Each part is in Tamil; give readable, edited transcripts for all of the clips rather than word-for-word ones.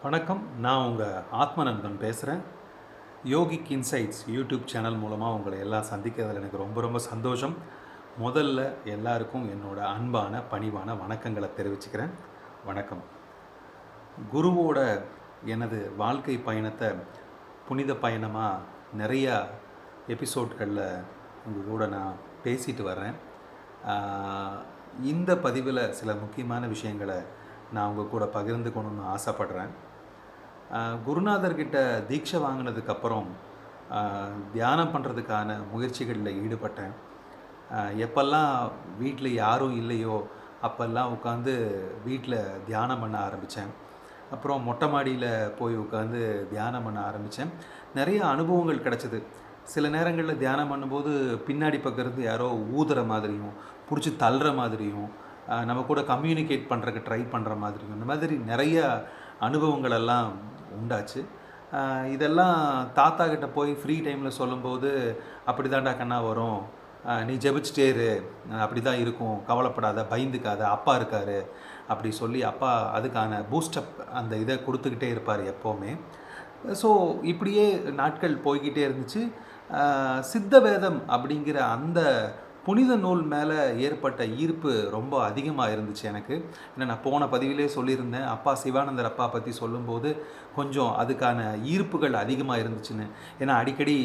வணக்கம். நான் உங்கள் ஆத்ம நண்பன் பேசுகிறேன். யோகிக் இன்சைட்ஸ் யூடியூப் சேனல் மூலமாக உங்களை எல்லாம் சந்திக்கிறதுல எனக்கு ரொம்ப சந்தோஷம். முதல்ல எல்லாருக்கும் என்னோட அன்பான பணிவான வணக்கங்களை தெரிவிச்சுக்கிறேன். வணக்கம். குருவோட எனது வாழ்க்கை பயணத்தை புனித பயணமாக நிறையா எபிசோட்களில் உங்கள் கூட நான் பேசிட்டு வர்றேன். இந்த பதிவில் சில முக்கியமான விஷயங்களை நான் உங்கள் கூட பகிர்ந்துக்கணும்னு ஆசைப்படுறேன். குருநாதர்கிட்ட தீட்சை வாங்கினதுக்கப்புறம் தியானம் பண்ணுறதுக்கான முயற்சிகளில் ஈடுபட்டேன். எப்பெல்லாம் வீட்டில் யாரும் இல்லையோ அப்போல்லாம் உட்காந்து வீட்டில் தியானம் பண்ண ஆரம்பித்தேன். அப்புறம் மொட்டை மாடியில் போய் உட்காந்து தியானம் பண்ண ஆரம்பித்தேன். நிறைய அனுபவங்கள் கிடச்சிது. சில நேரங்களில் தியானம் பண்ணும்போது பின்னாடி பக்கம் இருந்து யாரோ ஊதுற மாதிரியும் பிடிச்சி தள்ளுற மாதிரியும் நம்ம கூட கம்யூனிகேட் பண்ணுறதுக்கு ட்ரை பண்ணுற மாதிரியும் இந்த மாதிரி நிறைய அனுபவங்கள் எல்லாம் உண்டாச்சு. இதெல்லாம் தாத்தா கிட்ட போய் ஃப்ரீ டைமில் சொல்லும்போது அப்படி தான்டா கண்ணா வரும், நீ ஜெபிச்சிட்டே இரு, அப்படி தான் இருக்கும், கவலைப்படாத, பயந்துக்காத, அப்பா இருக்கார் அப்படி சொல்லி அப்பா அதுக்கான பூஸ்டப் அந்த இதை கொடுத்துக்கிட்டே இருப்பார் எப்போவுமே. ஸோ இப்படியே நாட்கள் போய்கிட்டே இருந்துச்சு. சித்த வேதம் அப்படிங்கிற அந்த புனித நூல் மேலே ஏற்பட்ட ஈர்ப்பு ரொம்ப அதிகமாக இருந்துச்சு எனக்கு. ஏன்னா நான் போன பதிவிலே சொல்லியிருந்தேன், அப்பா சிவானந்தர் அப்பா பற்றி சொல்லும்போது கொஞ்சம் அதுக்கான ஈர்ப்புகள் அதிகமாக இருந்துச்சுன்னு. ஏன்னா அடிக்கடி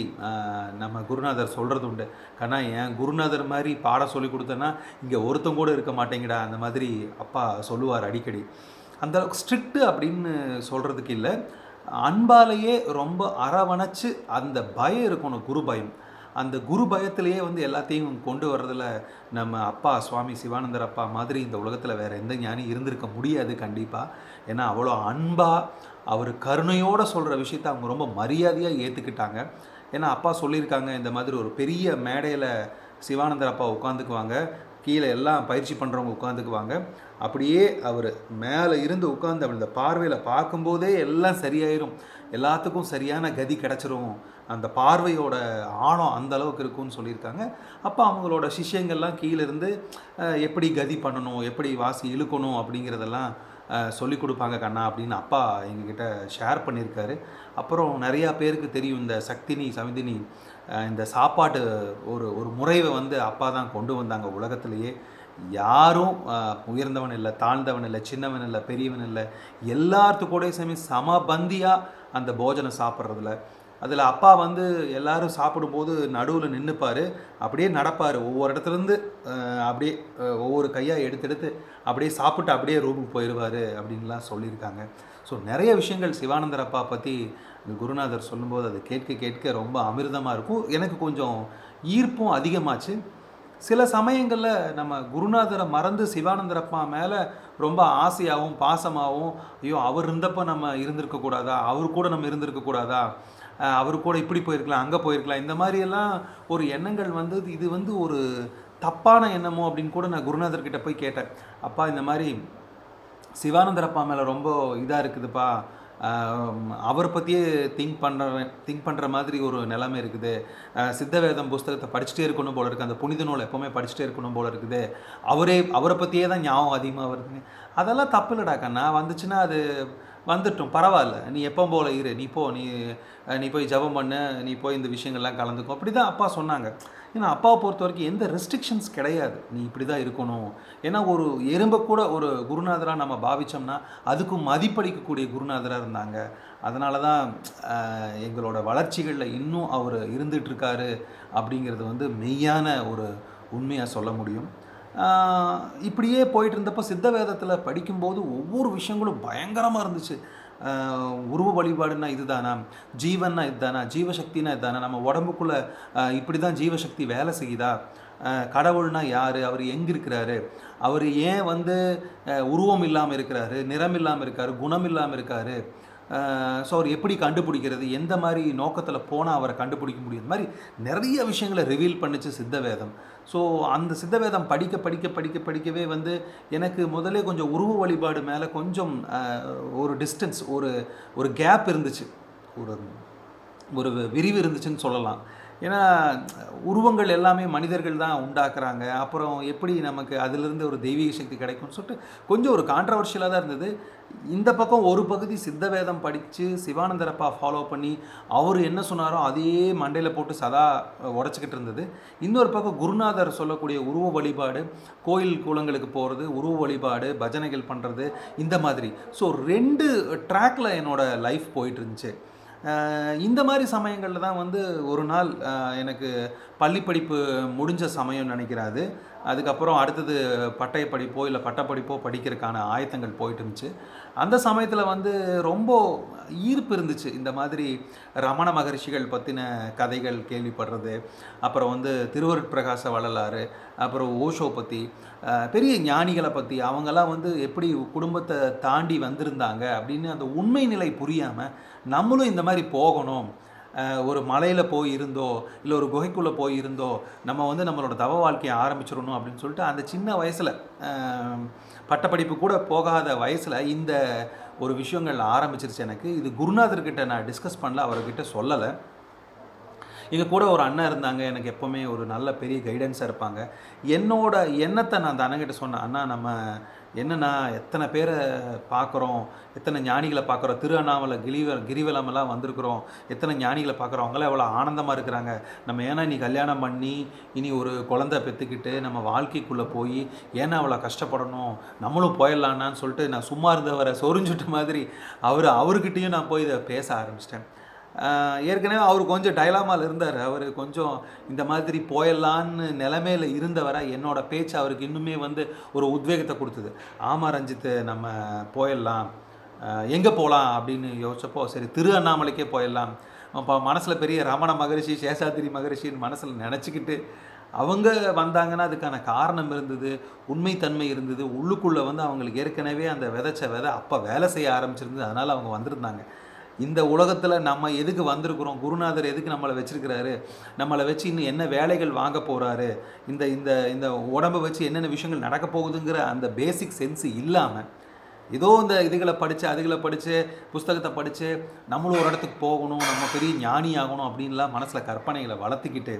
நம்ம குருநாதர் சொல்கிறது உண்டு, கண்ணா என் குருநாதர் மாதிரி பாடம் சொல்லி கொடுத்தேன்னா இங்கே ஒருத்தங்க கூட இருக்க மாட்டேங்கடா, அந்த மாதிரி அப்பா சொல்லுவார் அடிக்கடி. அந்த ஸ்ட்ரிக்ட்டு அப்படின்னு சொல்கிறதுக்கு இல்லை, அன்பாலேயே ரொம்ப அரவணைச்சு அந்த பயம் இருக்கணும், குரு பயம். அந்த குரு பயத்திலேயே எல்லாத்தையும் கொண்டு வர்றதில் நம்ம அப்பா சுவாமி சிவானந்தர் அப்பா மாதிரி இந்த உலகத்தில் வேறு எந்த ஞானி இருந்திருக்க முடியாது கண்டிப்பாக. ஏன்னா அவ்வளோ அன்பாக அவர் கருணையோடு சொல்கிற விஷயத்தை அவங்க ரொம்ப மரியாதையாக ஏற்றுக்கிட்டாங்க. ஏன்னா அப்பா சொல்லியிருக்காங்க, இந்த மாதிரி ஒரு பெரிய மேடையில் சிவானந்தர் அப்பா உட்காந்துக்குவாங்க, கீழே எல்லாம் பயிற்சி பண்ணுறவங்க உட்காந்துக்குவாங்க. அப்படியே அவர் மேலே இருந்து உட்காந்து அவர் இந்த பார்வையில் பார்க்கும்போதே எல்லாம் சரியாயிரும், எல்லாத்துக்கும் சரியான கதி கிடச்சிரும், அந்த பார்வையோட ஆழம் அந்த அளவுக்கு இருக்கும்னு சொல்லியிருக்காங்க. அப்போ அவங்களோட சிஷ்யங்கள்லாம் கீழேருந்து எப்படி கதி பண்ணணும், எப்படி வாசி இழுக்கணும் அப்படிங்கிறதெல்லாம் சொல்லி கொடுப்பாங்க கண்ணா அப்படின்னு அப்பா எங்ககிட்ட ஷேர் பண்ணியிருக்காரு. அப்புறம் நிறையா பேருக்கு தெரியும், இந்த சக்தினி சமிதினி இந்த சாப்பாட்டு ஒரு முறைவை அப்பா தான் கொண்டு வந்தாங்க. உலகத்திலேயே யாரும் உயர்ந்தவன் இல்லை, தாழ்ந்தவன் இல்லை, சின்னவன் இல்லை, பெரியவன் இல்லை, எல்லாத்துக்கூட சமபந்தியாக அந்த போஜனம் சாப்பிட்றதுல. அதில் அப்பா எல்லோரும் சாப்பிடும்போது நடுவில் நின்றுப்பார், அப்படியே நடப்பார், ஒவ்வொரு இடத்துலேருந்து அப்படியே ஒவ்வொரு கையாக எடுத்து அப்படியே சாப்பிட்டு அப்படியே ரூமுக்கு போயிடுவார் அப்படின்லாம் சொல்லியிருக்காங்க. ஸோ நிறைய விஷயங்கள் சிவானந்தர் அப்பா பற்றி குருநாதர் சொல்லும்போது அது கேட்க ரொம்ப அமிர்தமாக இருக்கும். எனக்கு கொஞ்சம் ஈர்ப்பும் அதிகமாச்சு. சில சமயங்களில் நம்ம குருநாதரை மறந்து சிவானந்தர் அப்பா மேலே ரொம்ப ஆசையாகவும் பாசமாகவும், ஐயோ அவர் இருந்தப்போ நம்ம இருந்திருக்கக்கூடாதா, அவர் கூட நம்ம இருந்திருக்கக்கூடாதா, அவர் கூட இப்படி போயிருக்கலாம், அங்கே போயிருக்கலாம், இந்த மாதிரியெல்லாம் ஒரு எண்ணங்கள் இது ஒரு தப்பான எண்ணமோ அப்படின்னு கூட நான் குருநாதர்கிட்ட போய் கேட்டேன். அப்பா இந்த மாதிரி சிவானந்தர் அப்பா மேலே ரொம்ப இதாக இருக்குதுப்பா, அவரை பற்றியே திங்க் பண்ணுற மாதிரி ஒரு நிலைமை இருக்குது, சித்தவேதம் புஸ்தகத்தை படிச்சுட்டே இருக்கணும் போல இருக்குது, அந்த புனித நூலை எப்போவுமே படிச்சுட்டே இருக்கணும் போல இருக்குது, அவரை பற்றியே தான் ஞாபகம் அதிகமாக வருதுங்க. அதெல்லாம் தப்பு இல்லைடா கண்ணா, வந்துச்சுன்னா அது வந்துட்டோம், பரவாயில்ல, நீ எப்போ போல இரு, நீ போய் ஜபம் பண்ணு, நீ போய் இந்த விஷயங்கள்லாம் கலந்துக்கும், அப்படி தான் அப்பா சொன்னாங்க. ஏன்னா அப்பாவை பொறுத்த வரைக்கும் எந்த ரெஸ்ட்ரிக்ஷன்ஸ் கிடையாது, நீ இப்படி தான் இருக்கணும். ஏன்னா ஒரு எறும்பை கூட ஒரு குருநாதராக நம்ம பாவித்தோம்னா அதுக்கும் மதிப்பளிக்கக்கூடிய குருநாதராக இருந்தாங்க. அதனால தான் எங்களோட வளர்ச்சிகளில் இன்னும் அவர் இருந்துகிட்ருக்காரு அப்படிங்கிறது மெய்யான ஒரு உண்மையாக சொல்ல முடியும். இப்படியே போயிட்டு இருந்தப்போ சித்த வேதத்தில் படிக்கும்போது ஒவ்வொரு விஷயங்களும் பயங்கரமாக இருந்துச்சு. உருவ வழிபாடுனா இதுதானா, ஜீவன்னா இதுதானா, ஜீவசக்தினா இதுதானா, நம்ம உடம்புக்குள்ளே இப்படி தான் ஜீவசக்தி வேலை செய்யுதா, கடவுள்னா யார், அவர் எங்கே இருக்கிறாரு, அவர் ஏன் உருவம் இல்லாமல் இருக்கிறாரு, நிறம் இல்லாமல் இருக்கார், குணம் இல்லாமல் இருக்கார், ஸோ அவர் எப்படி கண்டுபிடிக்கிறது, எந்த மாதிரி நோக்கத்தில் போனால் அவரை கண்டுபிடிக்க முடியும், இந்த மாதிரி நிறைய விஷயங்களை ரிவீல் பண்ணிச்சு சித்த வேதம். ஸோ அந்த சித்த வேதம் படிக்கவே எனக்கு முதலே கொஞ்சம் உருவ வழிபாடு மேலே கொஞ்சம் ஒரு டிஸ்டன்ஸ், ஒரு கேப் இருந்துச்சு, ஒரு விரிவு இருந்துச்சுன்னு சொல்லலாம். ஏன்னா உருவங்கள் எல்லாமே மனிதர்கள் தான் உண்டாக்குறாங்க, அப்புறம் எப்படி நமக்கு அதிலிருந்து ஒரு தெய்வீக சக்தி கிடைக்கும்னு சொல்லிட்டு கொஞ்சம் ஒரு கான்ட்ரவர்ஷியலாக தான் இருந்தது. இந்த பக்கம் ஒரு பகுதி சித்த வேதம் படித்து சிவானந்தரப்பா ஃபாலோ பண்ணி அவர் என்ன சொன்னாரோ அதையே மண்டையில் போட்டு சதா உடச்சிக்கிட்டு இருந்தது. இன்னொரு பக்கம் குருநாதர் சொல்லக்கூடிய உருவ வழிபாடு, கோயில் குளங்களுக்கு போகிறது, உருவ வழிபாடு, பஜனைகள் பண்ணுறது, இந்த மாதிரி. ஸோ 2 ட்ராக்கில் என்னோடய லைஃப் போயிட்டு இருந்துச்சு. இந்த மாதிரி சமயங்களில் தான் வந்து ஒரு நாள் எனக்கு பள்ளி படிப்பு முடிஞ்ச சமயம் நினைக்கிறேன் அது. அதுக்கப்புறம் அடுத்தது பட்டய படிப்போ இல்லை பட்டப்படிப்போ படிக்கிறதுக்கான ஆயத்தங்கள் போயிட்டு இருந்துச்சு. அந்த சமயத்தில் வந்து ரொம்ப ஈர்ப்பு இருந்துச்சு. இந்த மாதிரி ரமண மகரிஷிகள் பற்றின கதைகள் கேள்விப்படுறது, அப்புறம் வந்து திருவருட்பிரகாச வள்ளலார், அப்புறம் ஓஷோ பற்றி, பெரிய ஞானிகளை பற்றி, அவங்கெல்லாம் வந்து எப்படி குடும்பத்தை தாண்டி வந்திருந்தாங்க அப்படின்னு அந்த உண்மை நிலை புரியாமல் நம்மளும் இந்த மாதிரி போகணும், ஒரு மலையில் போய் இருந்தோ இல்லை ஒரு குகைக்குள்ளே போய் இருந்தோ நம்ம வந்து நம்மளோட தவ வாழ்க்கையை ஆரம்பிச்சிடணும் அப்படின்னு சொல்லிட்டு அந்த சின்ன வயசில், பட்டப்படிப்பு கூட போகாத வயசில் இந்த ஒரு விஷயங்கள் ஆரம்பிச்சிருச்சு எனக்கு. இது குருநாதர்கிட்ட நான் டிஸ்கஸ் பண்ணல, அவர்கிட்ட சொல்லலை. எங்கள் கூட ஒரு அண்ணன் இருந்தாங்க, எனக்கு எப்போவுமே ஒரு நல்ல பெரிய கைடன்ஸாக இருப்பாங்க. என்னோட எண்ணத்தை நான் அந்த அண்ணங்கிட்ட சொன்னேன், அண்ணா நம்ம என்னென்னா எத்தனை பேரை பார்க்குறோம், எத்தனை ஞானிகளை பார்க்குறோம், திருவண்ணாமலை கிரிவலமெல்லாம் வந்திருக்கிறோம், எத்தனை ஞானிகளை பார்க்குறோம், அவங்களாம் எவ்வளோ ஆனந்தமாக இருக்கிறாங்க. நம்ம ஏன்னா இனி கல்யாணம் பண்ணி இனி ஒரு குழந்தை பெற்றுக்கிட்டு நம்ம வாழ்க்கைக்குள்ளே போய் ஏன்னா அவ்வளோ கஷ்டப்படணும், நம்மளும் போயிடலான்னான்னு சொல்லிட்டு நான் சும்மா இருந்தவரை சொரிஞ்சுட்ட மாதிரி அவர்கிட்டையும் நான் போய் இதை பேச ஆரம்பிச்சிட்டேன். ஏற்கனவே அவர் கொஞ்சம் டைலாமாவில் இருந்தார். அவர் கொஞ்சம் இந்த மாதிரி போயிடலான்னு நிலைமையில் இருந்தவரை என்னோடய பேச்சு அவருக்கு இன்னுமே வந்து ஒரு உத்வேகத்தை கொடுத்தது. ஆமாம் ரஞ்சித், நம்ம போயிடலாம், எங்கே போகலாம் அப்படின்னு யோசிச்சப்போ சரி திருவண்ணாமலைக்கே போயிடலாம். அப்போ மனசில் பெரிய ரமண மகரிஷி, சேஷாத்திரி மகரிஷின்னு மனசில் நினச்சிக்கிட்டு அவங்க வந்தாங்கன்னா அதுக்கான காரணம் இருந்தது, உண்மைத்தன்மை இருந்தது. உள்ளுக்குள்ளே வந்து அவங்களுக்கு ஏற்கனவே அந்த விதைச்ச விதை அப்போ வேலை செய்ய ஆரம்பிச்சிருந்தது, அதனால் அவங்க வந்திருந்தாங்க. இந்த உலகத்தில் நம்ம எதுக்கு வந்திருக்கிறோம், குருநாதர் எதுக்கு நம்மளை வச்சுருக்கிறாரு, நம்மளை வச்சு இன்னும் என்ன வேலைகள் வாங்க போகிறாரு, இந்த இந்த இந்த உடம்பை வச்சு என்னென்ன விஷயங்கள் நடக்க போகுதுங்கிற அந்த பேசிக் சென்ஸு இல்லாமல் ஏதோ இந்த இதுகளை படித்து புஸ்தகத்தை படித்து நம்மளும் ஒரு இடத்துக்கு போகணும், நம்ம பெரிய ஞானி ஆகணும் அப்படின்லாம் மனசில் கற்பனைகளை வளர்த்துக்கிட்டு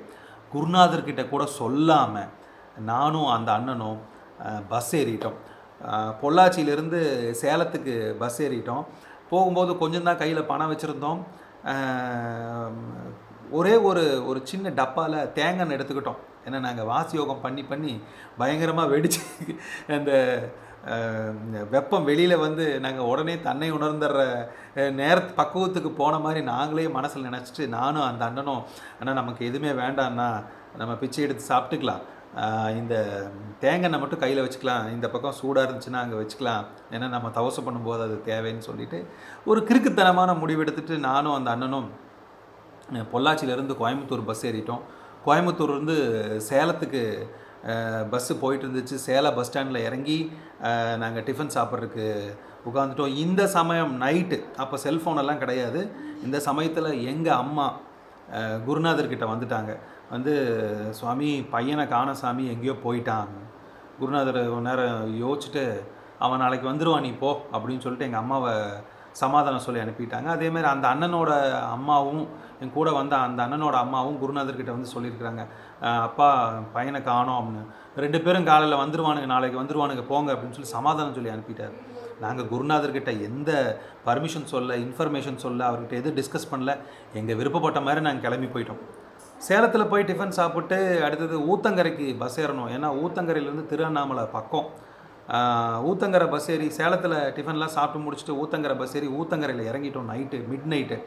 குருநாதர்கிட்ட கூட சொல்லாமல் நானும் அந்த அண்ணனும் பஸ் ஏறிட்டோம். பொள்ளாச்சியிலேருந்து சேலத்துக்கு பஸ் ஏறிட்டோம். போகும்போது கொஞ்சம் தான் கையில் பணம் வச்சுருந்தோம். ஒரே ஒரு சின்ன டப்பாவில் தேங்காய் எடுத்துக்கிட்டோம். ஏன்னா நாங்கள் வாசி யோகம் பண்ணி பயங்கரமாக வெடிச்சு அந்த வெப்பம் வெளியில் வந்து நாங்கள் உடனே தன்னை உணர்ந்துடுற பக்குவத்துக்கு போன மாதிரி நாங்களே மனசில் நினச்சிட்டு நானும் அந்த அண்ணனும், ஆனால் நமக்கு எதுவுமே வேண்டாம்னா நம்ம பிச்சை எடுத்து சாப்பிட்டுக்கலாம், இந்த தேங்காய் மட்டும் கையில் வச்சுக்கலாம், இந்த பக்கம் சூடாக இருந்துச்சுன்னா அங்கே வச்சுக்கலாம், ஏன்னா நம்ம தவசம் பண்ணும்போது அது தேவைன்னு சொல்லிவிட்டு ஒரு கிறுக்குத்தனமான முடிவெடுத்துட்டு நானும் அந்த அண்ணனும் பொள்ளாச்சியிலேருந்து கோயம்புத்தூர் பஸ் ஏறிட்டோம். கோயம்புத்தூர்லேருந்து சேலத்துக்கு பஸ்ஸு போயிட்டு இருந்துச்சு. சேலம் பஸ் ஸ்டாண்டில் இறங்கி நாங்கள் டிஃபன் சாப்பிட்றதுக்கு உட்காந்துட்டோம். இந்த சமயம் நைட்டு, அப்போ செல்ஃபோனெல்லாம் கிடையாது. இந்த சமயத்தில் எங்கள் அம்மா குருநாதர்கிட்ட வந்துட்டாங்க. வந்து சுவாமி பையனை காண சாமி, எங்கேயோ போயிட்டான். குருநாதர் நேரம் யோசிச்சுட்டு அவன் நாளைக்கு வந்துடுவான் நீ போ அப்படின்னு சொல்லிட்டு எங்கள் அம்மாவை சமாதானம் சொல்லி அனுப்பிட்டாங்க. அதேமாதிரி அந்த அண்ணனோட அம்மாவும் என் கூட வந்த அந்த அண்ணனோட அம்மாவும் குருநாதர்கிட்ட வந்து சொல்லியிருக்கிறாங்க, அப்பா பையனை காணோம் அப்படின்னு. 2 பேரும் காலையில் வந்துடுவானுங்க, நாளைக்கு வந்துடுவானுங்க போங்க அப்படின்னு சொல்லி சமாதானம் சொல்லி அனுப்பிட்டார். நாங்கள் குருநாதர்கிட்ட எந்த பர்மிஷன் சொல்ல, இன்ஃபர்மேஷன் சொல்ல, அவர்கிட்ட எதுவும் டிஸ்கஸ் பண்ணல. எங்கள் விருப்பப்பட்ட மாதிரி நாங்கள் கிளம்பி போயிட்டோம். சேலத்தில் போய் டிஃபன் சாப்பிட்டு அடுத்தது ஊத்தங்கரைக்கு பஸ் ஏறணும். ஏன்னா ஊத்தங்கரையிலேருந்து திருவண்ணாமலை பக்கம். ஊத்தங்கரை பஸ் ஏறி சேலத்தில் டிஃபன்லாம் சாப்பிட்டு முடிச்சுட்டு ஊத்தங்கரை பஸ் ஏறி ஊத்தங்கரையில் இறங்கிட்டோம் நைட்டு, மிட் நைட்டு.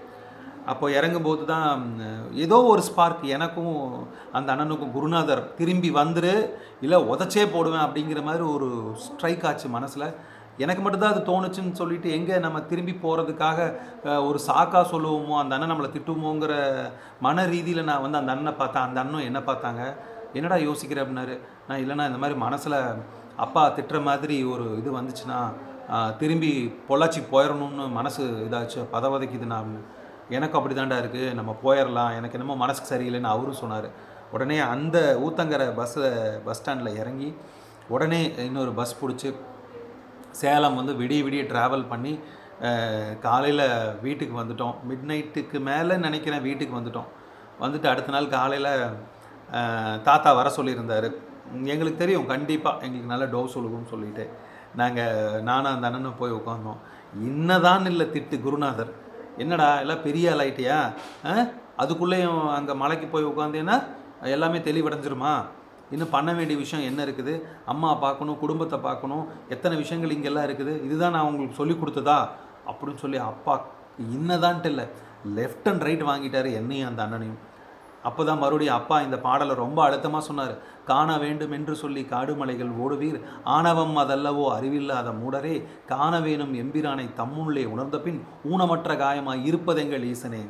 அப்போ இறங்கும்போது தான் ஏதோ ஒரு ஸ்பார்க் எனக்கும் அந்த அண்ணனுக்கும், குருநாதர் திரும்பி வந்துரு இல்லை உதச்சே போடுவேன் அப்படிங்கிற மாதிரி ஒரு ஸ்ட்ரைக் ஆச்சு மனசில். எனக்கு மட்டும்தான் அது தோணுச்சுன்னு சொல்லிட்டு எங்கே நம்ம திரும்பி போகிறதுக்காக ஒரு சாக்கா சொல்லுவோமோ, அந்த அண்ணன் நம்மளை திட்டுவோங்கிற மன ரீதியில் நான் வந்து அந்த அண்ணனை பார்த்தேன். அந்த அண்ணனும் என்ன பார்த்தாங்க, என்னடா யோசிக்கிற அப்படின்னாரு. நான் இல்லைனா இந்த மாதிரி மனசில் அப்பா திட்டுற மாதிரி ஒரு இது வந்துச்சுன்னா திரும்பி பொள்ளாச்சி போயிடணும்னு மனசு இதாச்சு, பதவதைக்குதுண்ணா அப்படின்னு. எனக்கு அப்படி தாண்டா இருக்குது, நம்ம போயிடலாம், எனக்கு என்னமோ மனசுக்கு சரியில்லைன்னு அவரும் சொன்னார். உடனே அந்த ஊத்தங்கரை பஸ் ஸ்டாண்டில் இறங்கி உடனே இன்னொரு பஸ் பிடிச்சி சேலம் வந்து விடிய ட்ராவல் பண்ணி காலையில் வீட்டுக்கு வந்துட்டோம். மிட் நைட்டுக்கு மேலே நினைக்கிறேன் வீட்டுக்கு வந்துட்டோம். வந்துட்டு அடுத்த நாள் காலையில் தாத்தா வர சொல்லியிருந்தார். எங்களுக்கு தெரியும் கண்டிப்பாக எங்களுக்கு நல்ல டோஸ் ஒழுகும்னு சொல்லிட்டு நானும் அந்த அண்ணனும் போய் உட்காந்தோம். இன்னதான் இல்லை திட்டு குருநாதர், என்னடா எல்லாம் பெரிய ஆள் ஆயிட்டியா, அதுக்குள்ளேயும் அங்கே மலைக்கு போய் உட்காந்தேன்னா எல்லாமே தெளிவடைஞ்சிருமா, இன்னும் பண்ண வேண்டிய விஷயம் என்ன இருக்குது, அம்மா பார்க்கணும், குடும்பத்தை பார்க்கணும், எத்தனை விஷயங்கள் இங்கெல்லாம் இருக்குது, இதுதான் நான் உங்களுக்கு சொல்லி கொடுத்ததா அப்படின்னு சொல்லி அப்பா இன்னதான்ட்டு இல்லை லெஃப்ட் அண்ட் ரைட் வாங்கிட்டார் என்னையும் அந்த அண்ணனையும். அப்போ தான் மறுபடியும் அப்பா இந்த பாடலை ரொம்ப அழுத்தமாக சொன்னார். காண வேண்டும் என்று சொல்லி காடுமலைகள் ஓடுவீர், ஆணவம் அதல்லவோ அறிவில்லாத மூடரே, காண வேணும் எம்பிரானை தம்முள்ளே உணர்ந்த பின் ஊனமற்ற காயமாய் இருப்பதெங்கள் ஈசனே.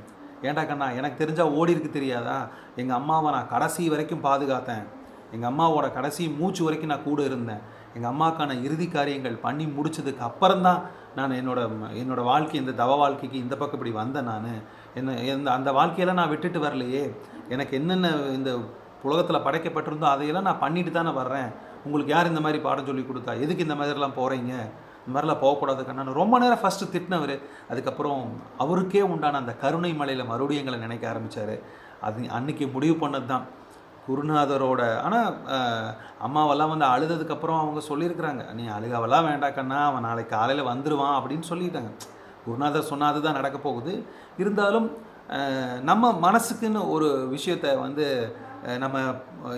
ஏண்டா கண்ணா, எனக்கு தெரிஞ்சால் ஓடி இருக்கு தெரியாதா, எங்கள் அம்மாவை நான் கடைசி வரைக்கும் பாதுகாத்தேன், எங்கள் அம்மாவோட கடைசி மூச்சு வரைக்கும் நான் கூட இருந்தேன், எங்கள் அம்மாவுக்கான இறுதி காரியங்கள் பண்ணி முடிச்சதுக்கு அப்புறம்தான் நான் என்னோடய வாழ்க்கை, இந்த தவ வாழ்க்கைக்கு இந்த பக்கம் இப்படி வந்தேன். நான் அந்த வாழ்க்கையெல்லாம் நான் விட்டுட்டு வரலையே, எனக்கு என்னென்ன இந்த உலகத்தில் படைக்கப்பட்டிருந்தோ அதையெல்லாம் நான் பண்ணிட்டு தானே வர்றேன். உங்களுக்கு யார் இந்த மாதிரி பாடம் சொல்லி கொடுத்தா, எதுக்கு இந்த மாதிரிலாம் போகிறீங்க, இந்த மாதிரிலாம் போகக்கூடாது கண்ணா ரொம்ப நேரம் ஃபஸ்ட்டு திட்டினவர். அதுக்கப்புறம் அவருக்கே உண்டான அந்த கருணை மலையில் மறுபடியும் எங்களை நினைக்க ஆரம்பித்தார். அது அன்றைக்கி முடிவு பண்ணது தான் குருநாதரோட. ஆனால் அம்மாவெல்லாம் வந்து அழுததுக்கப்புறம் அவங்க சொல்லியிருக்கிறாங்க, நீ அழுகாவெல்லாம் வேண்டாம் கண்ணா, அவன் நாளைக்கு காலையில் வந்துடுவான் அப்படின்னு சொல்லிட்டாங்க. குருநாதர் சொன்னாது தான் நடக்க போகுது. இருந்தாலும் நம்ம மனசுக்குன்னு ஒரு விஷயத்தை வந்து நம்ம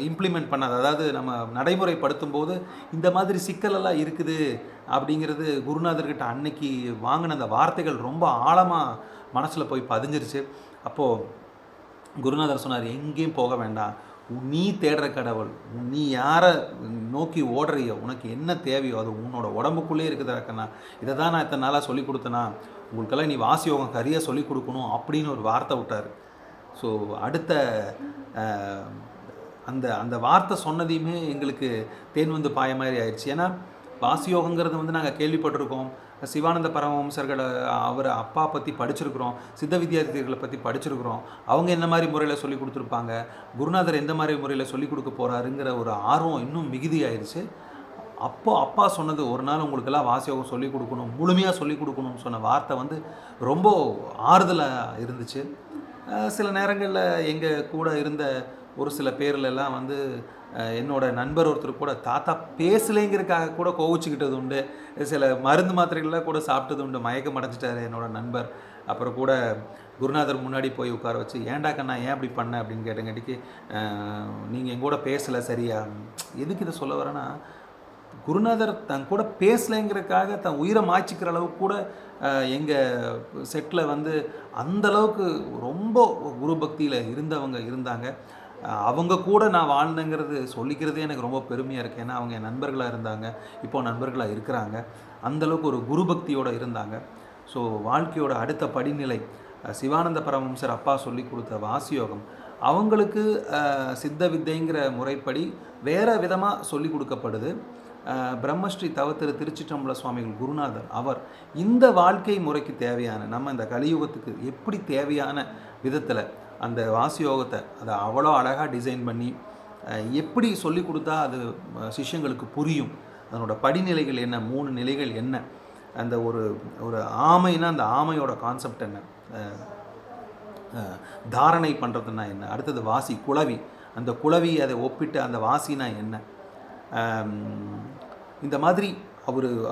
இம்ப்ளிமெண்ட் பண்ணாது, அதாவது நம்ம நடைமுறைப்படுத்தும் போது இந்த மாதிரி சிக்கலெல்லாம் இருக்குது அப்படிங்கிறது குருநாதர்கிட்ட அன்னைக்கு வாங்கின அந்த வார்த்தைகள் ரொம்ப ஆழமாக மனசில் போய் பதிஞ்சிருச்சு. அப்போது குருநாதர் சொன்னார், எங்கேயும் போக வேண்டாம், நீ தேடுற கடவுள், நீ யாரை நோக்கி ஓடுறியோ, உனக்கு என்ன தேவையோ அது உன்னோட உடம்புக்குள்ளே இருக்குதாக்கண்ணா, இதை தான் நான் இத்தனை நாளாக சொல்லிக் கொடுத்தேனா, உங்களுக்கெல்லாம் நீ வாசி யோகம் கரியாக சொல்லிக் கொடுக்கணும் அப்படின்னு ஒரு வார்த்தை விட்டார். ஸோ அடுத்த அந்த வார்த்தை சொன்னதையுமே எங்களுக்கு தேன் வந்து பாய மாதிரி ஆயிடுச்சு. ஏன்னா வாசியோகங்கிறது வந்து நாங்கள் கேள்விப்பட்டிருக்கோம், சிவானந்த பரமஹம்சர்களை அவர் அப்பா பற்றி படிச்சிருக்கிறோம், சித்த வித்யார்த்திகளை பற்றி படிச்சிருக்கிறோம், அவங்க என்ன மாதிரி முறையில் சொல்லி கொடுத்துருப்பாங்க, குருநாதர் எந்த மாதிரி முறையில் சொல்லிக் கொடுக்க போகிறாருங்கிற ஒரு ஆர்வம் இன்னும் மிகுதி ஆயிடுச்சு. அப்போது அப்பா சொன்னது, ஒரு நாள் உங்களுக்கெல்லாம் வாசியோகம் சொல்லிக் கொடுக்கணும், முழுமையாக சொல்லிக் கொடுக்கணும்னு சொன்ன வார்த்தை வந்து ரொம்ப ஆறுதலாக இருந்துச்சு. சில நேரங்களில் எங்கள் கூட இருந்த ஒரு சில பேர்லெல்லாம் வந்து என்னோட நண்பர் ஒருத்தர் கூட தாத்தா பேசலைங்கிறதுக்காக கூட கோவிச்சுக்கிட்டது உண்டு, சில மருந்து மாத்திரைகள்லாம் கூட சாப்பிட்டது உண்டு, மயக்கம் அடைஞ்சிட்டார் என்னோட நண்பர். அப்புறம் கூட குருநாதர் முன்னாடி போய் உட்கார வச்சு, ஏன்டா கண்ணா ஏன் அப்படி பண்ண அப்படின்னு கேட்டங்காட்டிக்கு, நீங்கள் எங்கூட பேசலை சரியா. எதுக்கு இதை சொல்ல வரேன்னா, குருநாதர் தன் கூட பேசலைங்கிறதுக்காக தன் உயிரை மாய்ச்சிக்கிற அளவுக்கு கூட எங்கள் செட்டில் வந்து அந்தளவுக்கு ரொம்ப குரு பக்தியில் இருந்தவங்க இருந்தாங்க. அவங்க கூட நான் வாழ்ந்தேங்கிறது சொல்லிக்கிறதே எனக்கு ரொம்ப பெருமையாக இருக்குது. ஏன்னா அவங்க என் நண்பர்களாக இருந்தாங்க, இப்போது நண்பர்களாக இருக்கிறாங்க, அந்தளவுக்கு ஒரு குரு பக்தியோடு இருந்தாங்க. ஸோ வாழ்க்கையோட அடுத்த படிநிலை சிவானந்த பரமஹம்சர் அப்பா சொல்லி கொடுத்த வாசியோகம் அவங்களுக்கு சித்த வித்தைங்கிற முறைப்படி வேறு விதமாக சொல்லி கொடுக்கப்படுது. பிரம்மஸ்ரீ தவத்திரு திருச்சிற்றம்பல சுவாமிகள் குருநாதர் அவர் இந்த வாழ்க்கை முறைக்கு தேவையான, நம்ம இந்த கலியுகத்துக்கு எப்படி தேவையான விதத்தில் அந்த வாசியோகத்தை அதை அவ்வளோ அழகாக டிசைன் பண்ணி எப்படி சொல்லி கொடுத்தா அது சிஷ்யங்களுக்கு புரியும், அதனோட படிநிலைகள் என்ன, 3 நிலைகள் என்ன, அந்த ஒரு ஆமைனா அந்த ஆமையோட கான்செப்ட் என்ன, தாரணை பண்ணுறதுனா என்ன, அடுத்தது வாசி குளவி, அந்த குளவி அதை ஒப்பிட்டு அந்த வாசினா என்ன, இந்த மாதிரி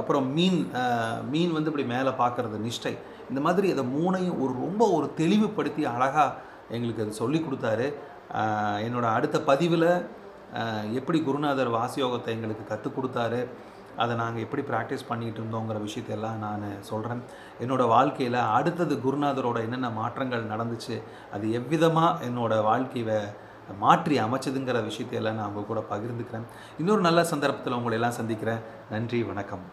அப்புறம் மீன் வந்து இப்படி மேலே பார்க்குறது நிஷ்டை, இந்த மாதிரி அதை 3ஐயும் ரொம்ப தெளிவுபடுத்தி அழகாக எங்களுக்கு அது சொல்லி கொடுத்தாரு. என்னோடய அடுத்த பதிவில் எப்படி குருநாதர் வாசியோகத்தை எங்களுக்கு கற்றுக் கொடுத்தாரு, அதை நாங்கள் எப்படி ப்ராக்டிஸ் பண்ணிகிட்டு இருந்தோங்கிற விஷயத்தையெல்லாம் நான் சொல்கிறேன். என்னோடய வாழ்க்கையில் அடுத்தது குருநாதரோட என்னென்ன மாற்றங்கள் நடந்துச்சு, அது எவ்விதமாக என்னோடய வாழ்க்கையை மாற்றி அமைச்சதுங்கிற விஷயத்தையெல்லாம் நான் அவங்க கூட பகிர்ந்துக்கிறேன். இன்னொரு நல்ல சந்தர்ப்பத்தில் உங்களை எல்லாம் சந்திக்கிறேன். நன்றி, வணக்கம்.